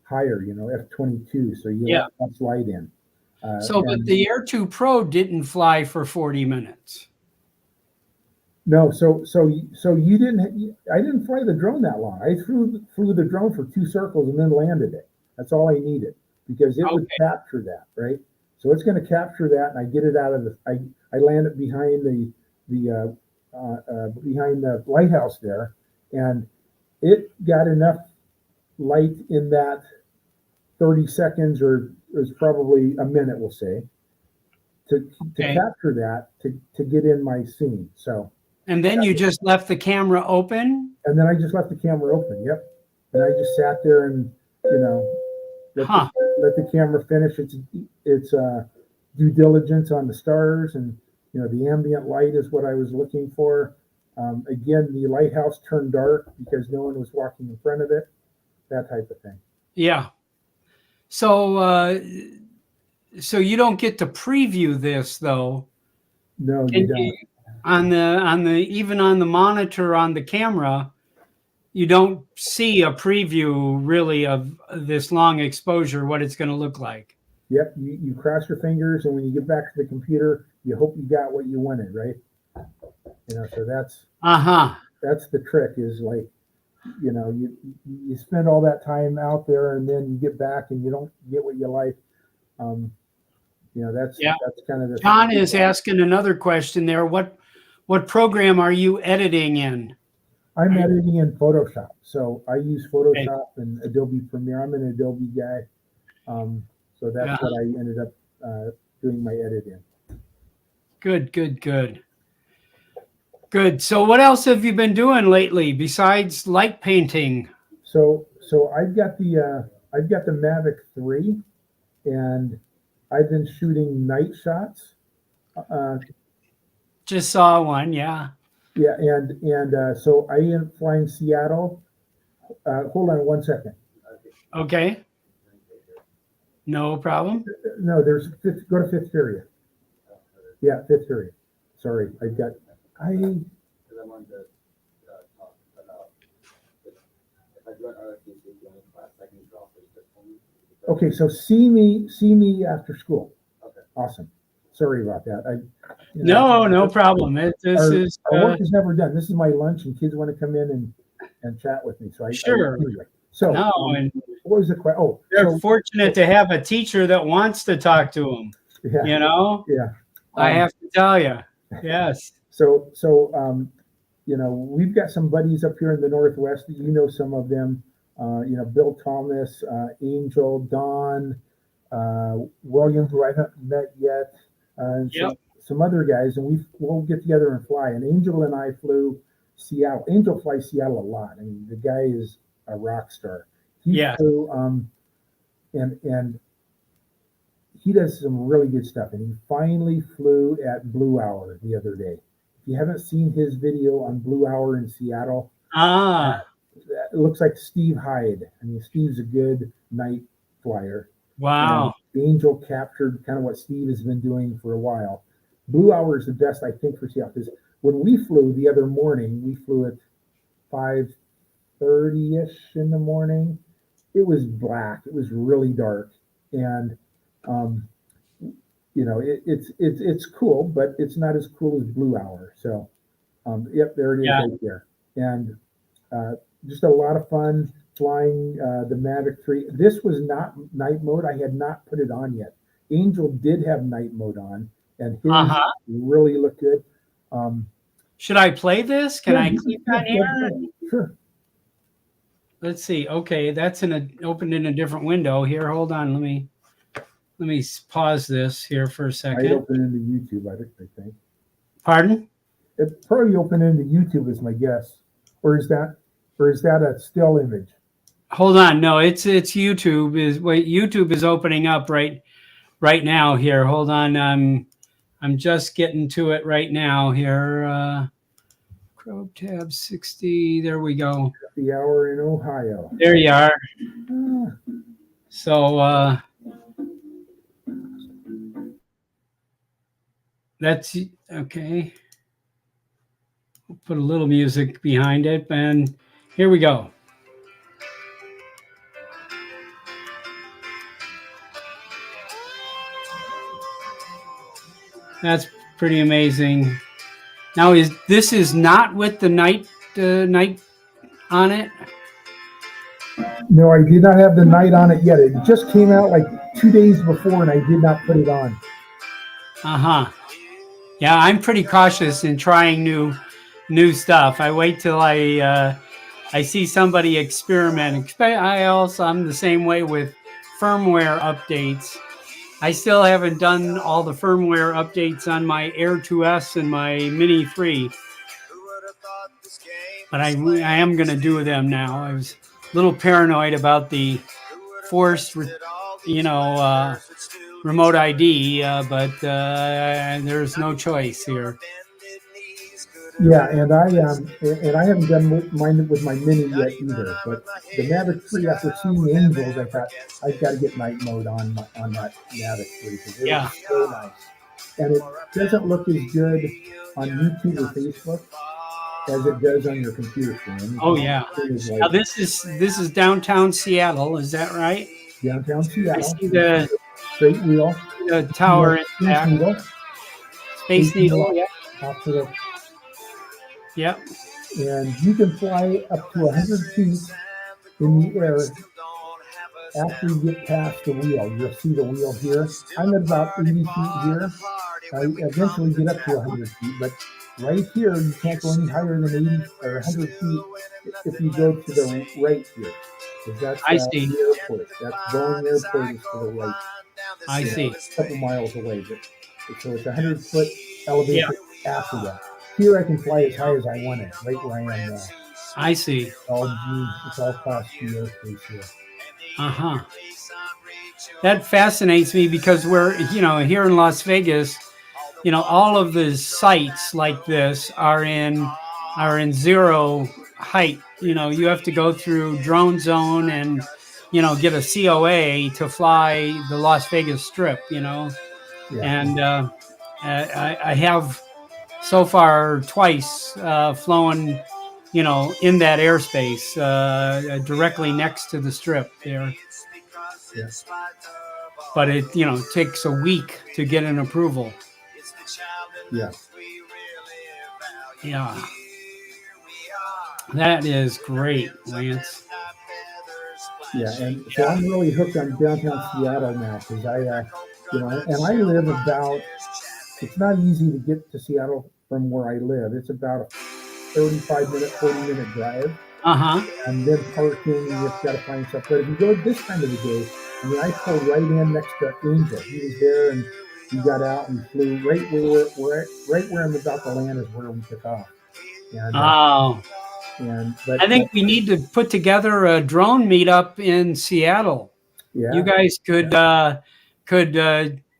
Speaker 2: higher, f22, so you let less light in.
Speaker 1: But the Air 2 Pro didn't fly for 40 minutes.
Speaker 2: No, so you didn't. I didn't fly the drone that long. I flew the drone for 2 circles and then landed it. That's all I needed because it would capture that, right? So it's going to capture that, and I get it out of I land it behind behind the lighthouse there, and it got enough light in that 30 seconds, or it was probably a minute, we'll say, to capture that to get in my scene. So.
Speaker 1: And then you just left the camera open?
Speaker 2: And then I just left the camera open, yep. And I just sat there and, let the camera finish its due diligence on the stars, and, the ambient light is what I was looking for. Again, the lighthouse turned dark because no one was walking in front of it, that type of thing.
Speaker 1: Yeah. So, so you don't get to preview this, though.
Speaker 2: No, you don't.
Speaker 1: Even on the monitor on the camera, you don't see a preview really of this long exposure, what it's going to look like.
Speaker 2: Yep, you cross your fingers, and when you get back to the computer, you hope you got what you wanted, right? So that's the trick. Is like, you spend all that time out there, and then you get back and you don't get what you like. That's kind of the.
Speaker 1: John is asking another question there. What program are you editing in?
Speaker 2: I'm editing in Photoshop. So I use Photoshop and Adobe Premiere. I'm an Adobe guy. So that's what I ended up doing my edit in.
Speaker 1: Good. Good. So what else have you been doing lately besides light painting?
Speaker 2: So I've got the Mavic 3, and I've been shooting night shots. Uh,
Speaker 1: Just saw one. Yeah.
Speaker 2: yeah, and so I am flying Seattle. Hold on one second.
Speaker 1: Okay. No problem.
Speaker 2: No, there's fifth, go to fifth period. Yeah, fifth period. Sorry, I. Okay, so see me after school. Awesome. Sorry about that.
Speaker 1: No problem. This is
Speaker 2: our work is never done. This is my lunch, and kids want to come in and chat with me. So
Speaker 1: sure.
Speaker 2: Anyway. So
Speaker 1: No, and
Speaker 2: what was the question? Oh,
Speaker 1: they're fortunate to have a teacher that wants to talk to them.
Speaker 2: Yeah.
Speaker 1: You know.
Speaker 2: Yeah.
Speaker 1: I have to tell you. Yes.
Speaker 2: So we've got some buddies up here in the Northwest. You know some of them. Bill Thomas, Angel, Don, William, who I haven't met yet, and some other guys, and we'll get together and fly. And Angel and I flew Seattle. Angel flies Seattle a lot. I mean, the guy is a rock star. He flew, and he does some really good stuff. And he finally flew at Blue Hour the other day. If you haven't seen his video on Blue Hour in Seattle, it looks like Steve Hyde. I mean, Steve's a good night flyer.
Speaker 1: Wow.
Speaker 2: Angel captured kind of what Steve has been doing for a while. Blue Hour is the best, I think, for Seattle. Because when we flew the other morning, we flew at 5:30-ish in the morning. It was black. It was really dark. And, it's cool, but it's not as cool as Blue Hour. So, yep, there it is right there. And just a lot of fun flying the Mavic 3. This was not night mode. I had not put it on yet. Angel did have night mode on, and his really looked good.
Speaker 1: Should I play this? Can I click on here?
Speaker 2: Sure.
Speaker 1: Let's see. Okay, that's opened in a different window here. Hold on. Let me pause this here for a second.
Speaker 2: I opened into YouTube, I think.
Speaker 1: Pardon?
Speaker 2: It probably opened into YouTube is my guess. Or is that a still image?
Speaker 1: Hold on. No, it's YouTube. YouTube is opening up right now here. Hold on. I'm just getting to it right now here. Chrome tab 60. There we go.
Speaker 2: The hour in Ohio.
Speaker 1: There you are. So that's okay. We'll put a little music behind it, and here we go. That's pretty amazing. Now, this is not with the night on it?
Speaker 2: No, I did not have the night on it yet. It just came out like 2 days before, and I did not put it on.
Speaker 1: Yeah, I'm pretty cautious in trying new stuff. I wait till I see somebody experiment. I'm the same way with firmware updates. I still haven't done all the firmware updates on my Air 2S and my Mini 3, but I am going to do them now. I was a little paranoid about the forced, remote ID, but there's no choice here.
Speaker 2: Yeah, and I haven't done mine with my Mini yet either. But the Mavic 3, after seeing Angels, I thought I've got to get night mode on that Mavic 3 because it was so nice. And it doesn't look as good on YouTube or Facebook as it does on your computer screen.
Speaker 1: Oh yeah. Now this is downtown Seattle. Is that right?
Speaker 2: Downtown Seattle.
Speaker 1: I see the
Speaker 2: straight wheel.
Speaker 1: The tower in back. Space Needle. Yeah.
Speaker 2: Off to the.
Speaker 1: Yep.
Speaker 2: And you can fly up to 100 feet in the air after you get past the wheel. You'll see the wheel here. I'm at about 80 feet here. I eventually get up to 100 feet, but right here you can't go any higher than 80 or 100 feet if you go to the right here. That's the airport. That's Boeing Airport is to the right.
Speaker 1: I see.
Speaker 2: A couple miles away, but so it's 100-foot elevation after that. here I can fly as high as I want it, right where I am now.
Speaker 1: I see.
Speaker 2: All G, it's all Class G airspace here.
Speaker 1: Uh-huh. That fascinates me because we're, here in Las Vegas, all of the sites like this are in zero height. You have to go through drone zone and get a COA to fly the Las Vegas Strip.
Speaker 2: Yeah,
Speaker 1: And I have so far twice flown, in that airspace directly next to the Strip there.
Speaker 2: yeah,
Speaker 1: But it takes a week to get an approval.
Speaker 2: yeah.
Speaker 1: Yeah, that is great, Lance.
Speaker 2: Yeah, and so I'm really hooked on downtown Seattle now because and I live about. It's not easy to get to Seattle from where I live. It's about a 35-minute, 40-minute drive,
Speaker 1: Uh-huh.
Speaker 2: and then parking. You just got to find stuff. But if you go this time of the day, I mean, I pulled right in next to Angel. He was there, and we got out and flew right right where I'm about to land is where we took off. And
Speaker 1: Oh,
Speaker 2: but
Speaker 1: I think we need to put together a drone meetup in Seattle. You
Speaker 2: yeah,
Speaker 1: guys could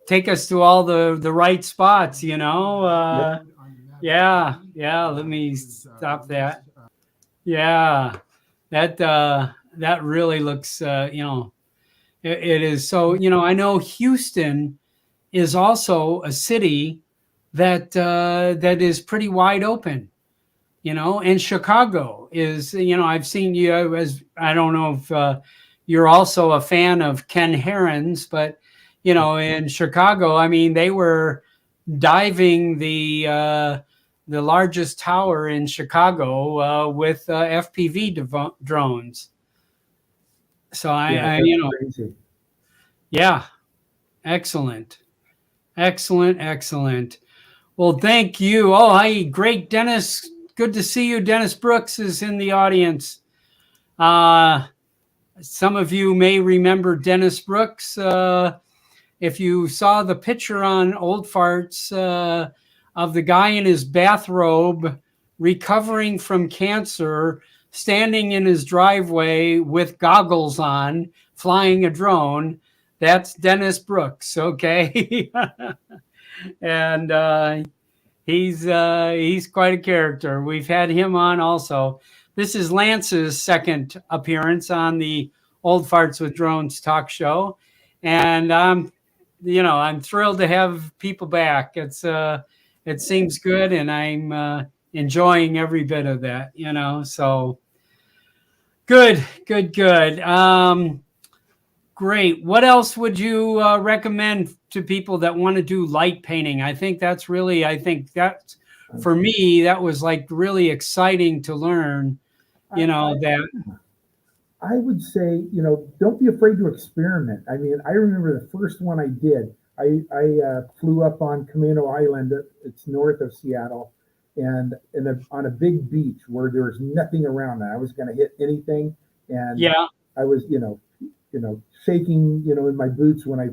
Speaker 1: take us to all the right spots,
Speaker 2: yep,
Speaker 1: yeah, let me stop that. Yeah, that really looks it is. So I know Houston is also a city that is pretty wide open, and Chicago is, I've seen you as, I don't know if you're also a fan of Ken Herons, but in Chicago, I mean, they were diving the largest tower in Chicago with FPV drones. So
Speaker 2: yeah.
Speaker 1: I
Speaker 2: That's crazy.
Speaker 1: yeah, excellent, excellent. Well, thank you. Oh, hi, great, Dennis. Good to see you. Dennis Brooks is in the audience. Some of you may remember Dennis Brooks. If you saw the picture on Old Farts of the guy in his bathrobe recovering from cancer, standing in his driveway with goggles on, flying a drone, that's Dennis Brooks, okay? And he's quite a character. We've had him on also. This is Lance's second appearance on the Old Farts with Drones talk show, and I'm thrilled to have people back. It seems good, and I'm enjoying every bit of that. So good. Great. What else would you recommend to people that want to do light painting? I think that for me, that was like really exciting to learn,
Speaker 2: I, I,
Speaker 1: that.
Speaker 2: I would say, don't be afraid to experiment. I mean, I remember the first one I did. I flew up on Camino Island. It's north of Seattle, and on a big beach where there was nothing around. I was going to hit anything, and
Speaker 1: Yeah.
Speaker 2: I was, shaking, in my boots when I,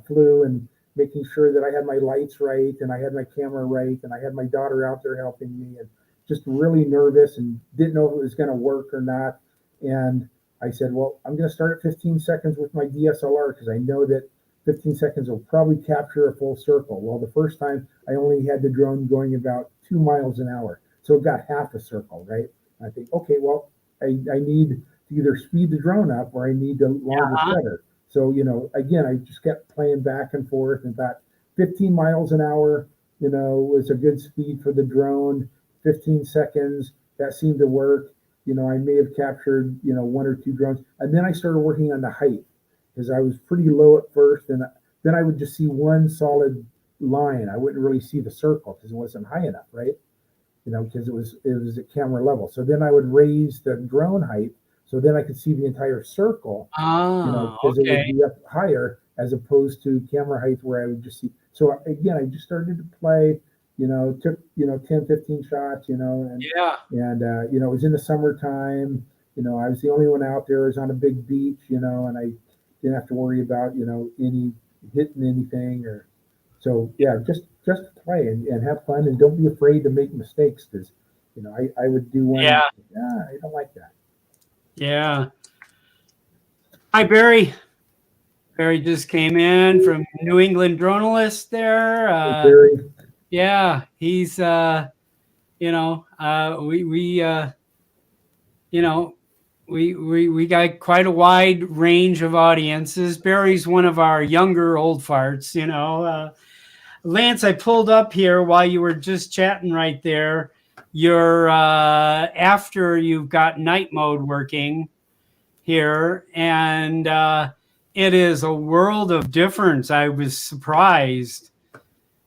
Speaker 2: flew, and making sure that I had my lights right and I had my camera right and I had my daughter out there helping me, and just really nervous and didn't know if it was going to work or not. And I said, well, I'm going to start at 15 seconds with my DSLR because I know that 15 seconds will probably capture a full circle. Well, the first time I only had the drone going about 2 miles an hour. So it got half a circle, right? I think, okay, well, I need to either speed the drone up or I need to longer shutter. So, again, I just kept playing back and forth and thought 15 miles an hour, was a good speed for the drone. 15 seconds, that seemed to work. I may have captured, one or two drones. And then I started working on the height because I was pretty low at first. And then I would just see one solid line. I wouldn't really see the circle because it wasn't high enough, right? Because it was at camera level. So then I would raise the drone height so then I could see the entire circle, because it would be up higher as opposed to camera height where I would just see. So again, I just started to play, took, 10, 15 shots, and it was in the summertime. I was the only one out there. I was on a big beach, and I didn't have to worry about, any hitting anything or so. Yeah, just just play and have fun, and don't be afraid to make mistakes, because I would do one.
Speaker 1: Yeah.
Speaker 2: Yeah, I don't like that.
Speaker 1: Yeah. Hi, Barry. Barry just came in from New England Journalist there.
Speaker 2: Very.
Speaker 1: Yeah, he's you know, we got quite a wide range of audiences. Barry's one of our younger old farts, Lance, I pulled up here while you were just chatting right there. You're after you've got night mode working here, and it is a world of difference. I was surprised.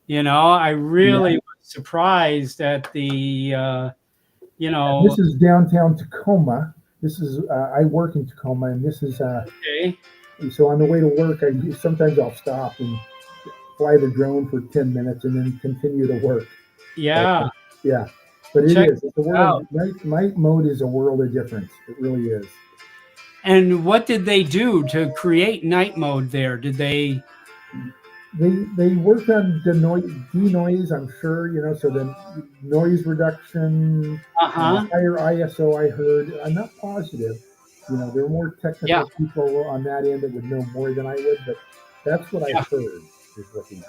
Speaker 1: I really was surprised at the
Speaker 2: This is downtown Tacoma. This is I work in Tacoma, and this is
Speaker 1: okay.
Speaker 2: so on the way to work, sometimes I'll stop and fly the drone for 10 minutes and then continue to work.
Speaker 1: Yeah.
Speaker 2: Yeah, but it
Speaker 1: Check
Speaker 2: is. It's a world. Night mode is a world of difference. It really is.
Speaker 1: And what did they do to create night mode there? Did they?
Speaker 2: They worked on denoise, I'm sure, so the noise reduction, higher ISO. I heard. I'm not positive. There are more technical people on that end that would know more than I would, but that's what I heard is what they did.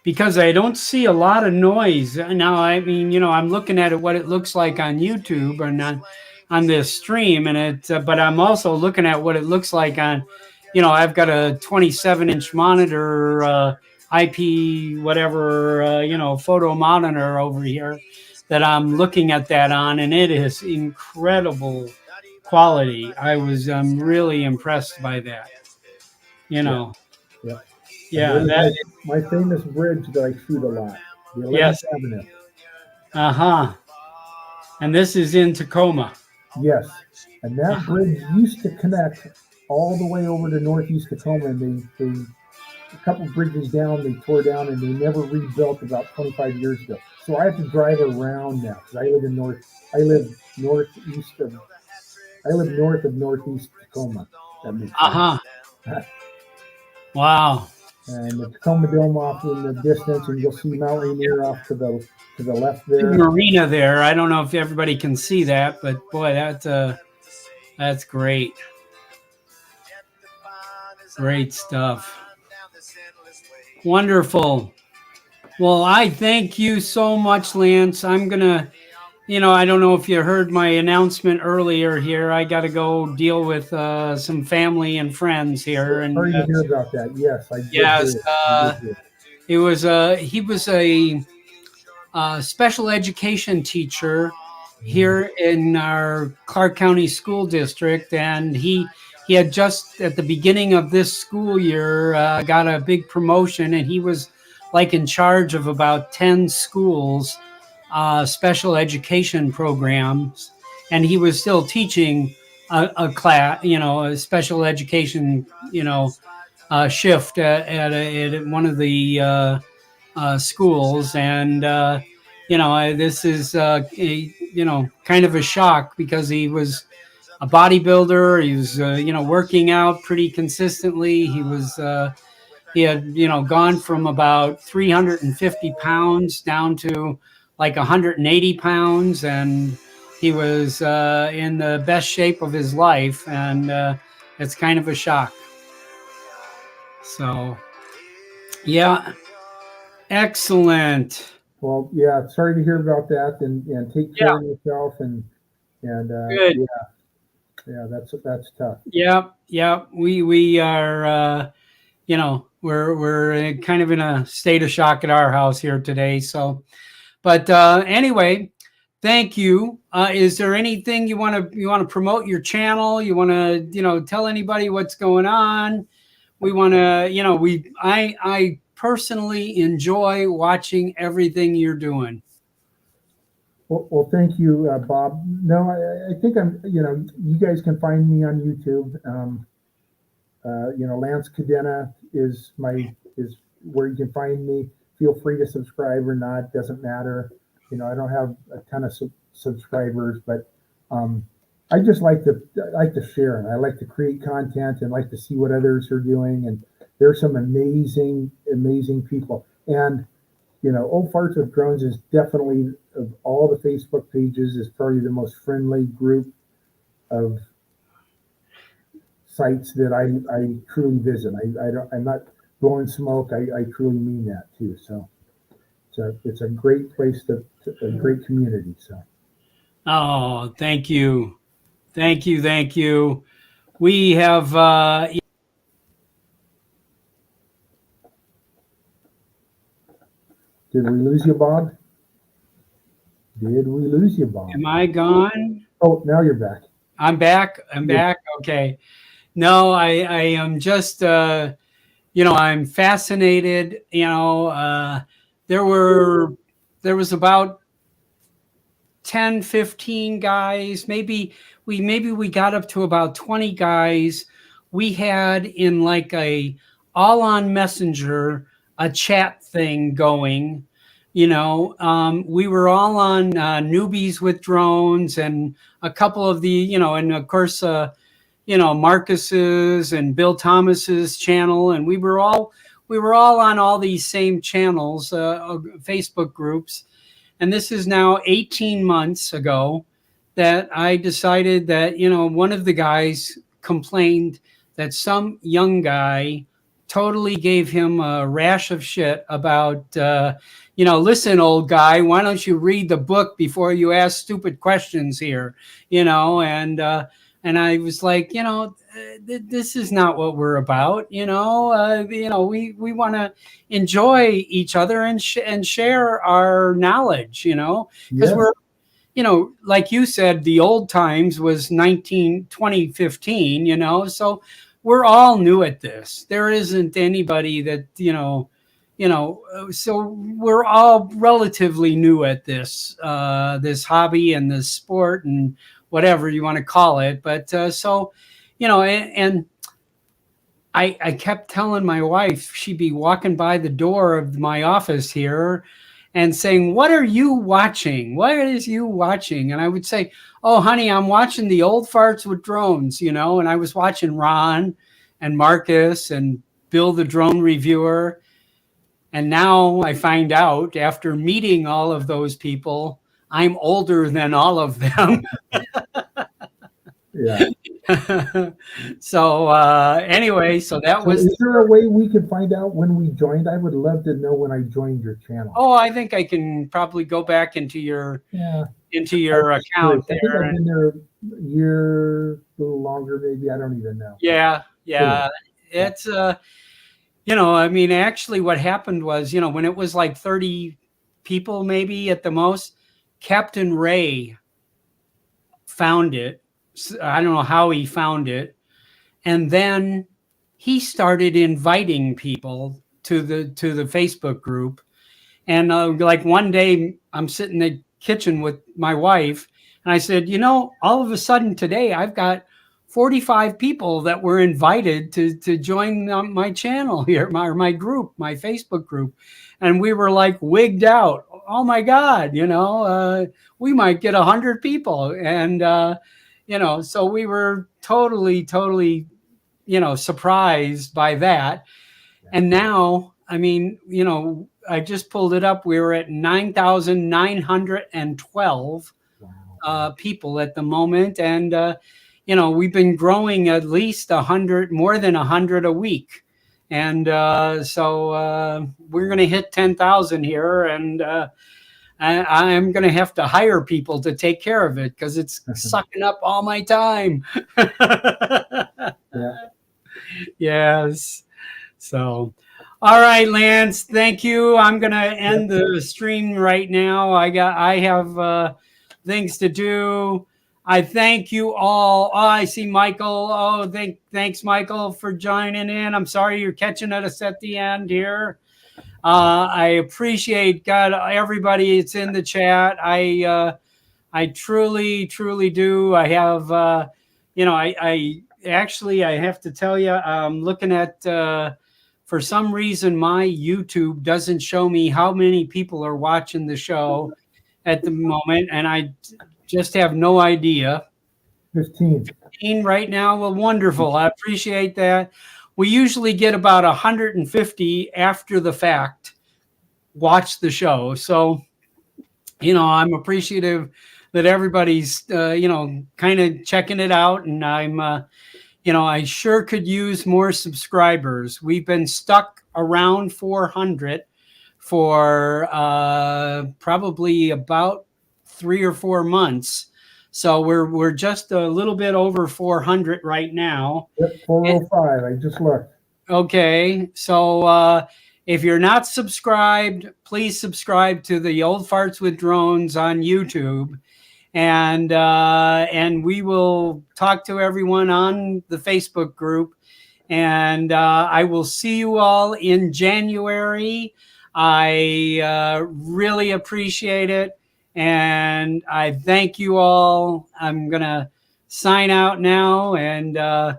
Speaker 1: Because I don't see a lot of noise now. I mean, I'm looking at what it looks like on YouTube and on this stream, and but I'm also looking at what it looks like on, I've got a 27-inch monitor, IP whatever, photo monitor over here that I'm looking at that on, and it is incredible quality. I'm really impressed by that.
Speaker 2: Yeah.
Speaker 1: Yeah,
Speaker 2: my famous bridge that I shoot a lot, the 11th Avenue.
Speaker 1: And this is in Tacoma.
Speaker 2: Yes, and that bridge used to connect all the way over to northeast Tacoma, and they a couple bridges down they tore down, and they never rebuilt about 25 years ago. So I have to drive around now because I live north of northeast Tacoma. That makes sense.
Speaker 1: Wow.
Speaker 2: And the Tacoma Dome off in the distance, and you'll see Mount Rainier off to the left there.
Speaker 1: Marina there. I don't know if everybody can see that, but boy, that's great. Great stuff. Wonderful. Well, I thank you so much, Lance. I'm gonna, I don't know if you heard my announcement earlier here. I got to go deal with some family and friends here. And
Speaker 2: sorry to hear about that. Yes, I did.
Speaker 1: Yes, he was a special education teacher here in our Clark County School District, and he had just at the beginning of this school year got a big promotion, and he was like in charge of about 10 schools, special education programs, and he was still teaching a class, a special education, shift at one of the schools, and this is kind of a shock because he was a bodybuilder. He was working out pretty consistently. He had gone from about 350 pounds down to like 180 pounds, and he was in the best shape of his life, and it's kind of a shock. So yeah, excellent.
Speaker 2: Well, yeah, sorry to hear about that, and take care of yourself, and
Speaker 1: good.
Speaker 2: Yeah, that's tough.
Speaker 1: Yeah. We are, we're kind of in a state of shock at our house here today. So, but anyway, thank you. Is there anything you want to promote your channel? You want to, tell anybody what's going on? We want to, I personally enjoy watching everything you're doing.
Speaker 2: Well, thank you, Bob. No, I think you guys can find me on YouTube. Lance Cadena is where you can find me. Feel free to subscribe or not, doesn't matter. I don't have a ton of subscribers, but I just like to share, and I like to create content and like to see what others are doing. And there's some amazing people. And Old Farts with Drones is definitely, of all the Facebook pages, is probably the most friendly group of sites that I truly visit. I'm not blowing smoke. I truly mean that too. So it's a great place a great community. So
Speaker 1: Oh, thank you. Thank you. Thank you. We have,
Speaker 2: did we lose you, Bob? Did we lose you, Bob?
Speaker 1: am I gone?
Speaker 2: Oh, now you're back.
Speaker 1: I'm back. I'm back. Okay. No, I am just, I'm fascinated. There were, there was about 10, 15 guys. Maybe we got up to about 20 guys. We had in like a all on Messenger, a chat thing going. We were all on newbies with drones and a couple of and of course, Marcus's and Bill Thomas's channel, and we were all on all these same channels, Facebook groups. And this is now 18 months ago that I decided that, one of the guys complained that some young guy totally gave him a rash of shit about, listen, old guy, why don't you read the book before you ask stupid questions here? And I was like, this is not what we're about. We want to enjoy each other and share our knowledge. Because
Speaker 2: Yes.
Speaker 1: we're, like you said, the old times was 2015. So we're all new at this. There isn't anybody that so we're all relatively new at this hobby and this sport and whatever you want to call it. But and I kept telling my wife, she'd be walking by the door of my office here and saying, "What are you watching? What is you watching?" And I would say, "Oh, honey, I'm watching the Old Farts with Drones," and I was watching Ron and Marcus and Bill the Drone Reviewer. And now I find out, after meeting all of those people, I'm older than all of them.
Speaker 2: Yeah.
Speaker 1: So anyway, so that was.
Speaker 2: Is there a way we could find out when we joined? I would love to know when I joined your channel.
Speaker 1: Oh, I think I can probably go back into your account
Speaker 2: I think
Speaker 1: there.
Speaker 2: I've been there a year, a little longer, maybe. I don't even know.
Speaker 1: Yeah. It's actually what happened was, when it was like 30 people maybe at the most, Captain Ray found it. I don't know how he found it. And then he started inviting people to the Facebook group. And like one day I'm sitting in the kitchen with my wife and I said, all of a sudden today I've got 45 people that were invited to join my channel here, my group, my Facebook group. And we were like wigged out. Oh my God, we might get 100 people. And, so we were totally, surprised by that. And now, I just pulled it up. We were at 9,912 people at the moment. And, we've been growing at least 100, more than 100 a week. And so we're going to hit 10,000 here. And I'm going to have to hire people to take care of it because it's sucking up all my time.
Speaker 2: Yeah.
Speaker 1: Yes. So, all right, Lance, thank you. I'm going to end the stream right now. I have things to do. I thank you all. Oh, I see Michael. Oh, thanks, Michael, for joining in. I'm sorry you're catching us at the end here. I appreciate everybody that's in the chat. I truly do. I have, I have to tell you, I'm looking at, for some reason, my YouTube doesn't show me how many people are watching the show at the moment. And I just have no idea.
Speaker 2: 15
Speaker 1: right now. Well, wonderful. I appreciate that. We usually get about 150 after the fact. watch the show. So, I'm appreciative that everybody's, kind of checking it out. And I sure could use more subscribers. We've been stuck around 400 for probably about 3 or 4 months. So we're just a little bit over 400 right now.
Speaker 2: Yep, 405. I just looked.
Speaker 1: Okay, so if you're not subscribed, please subscribe to the Old Farts with Drones on YouTube, and we will talk to everyone on the Facebook group. And I will see you all in January. I really appreciate it, and I thank you all. I'm gonna sign out now, and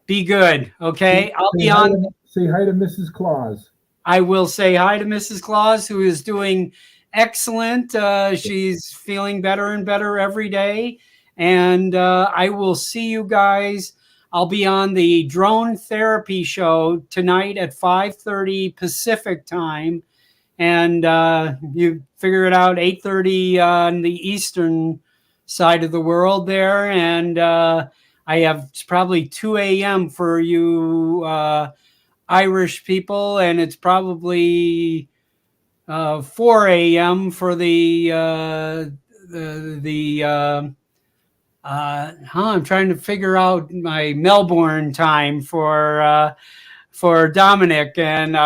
Speaker 1: be good. Okay, I'll be on.
Speaker 2: Say hi to Mrs. Claus.
Speaker 1: I will say hi to Mrs. Claus, who is doing excellent. She's feeling better and better every day. And I will see you guys. I'll be on the drone therapy show tonight at 5:30 Pacific time. And you figure it out, 8:30 on the Eastern side of the world there. And I have probably 2 a.m. for you Irish people, and it's probably 4 a.m. for I'm trying to figure out my Melbourne time for Dominic, and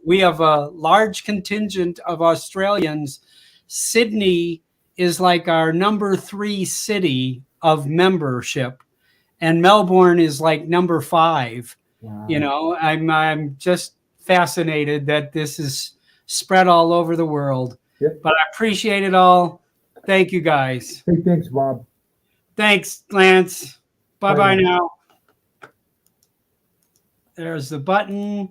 Speaker 1: we have a large contingent of Australians. Sydney is like our number 3 city of membership, and Melbourne is like number 5. Wow. I'm just fascinated that this is spread all over the world.
Speaker 2: Yep.
Speaker 1: But I appreciate it all. Thank you, guys.
Speaker 2: Hey, thanks, Bob.
Speaker 1: Thanks, Lance. Bye-bye now. There's the button.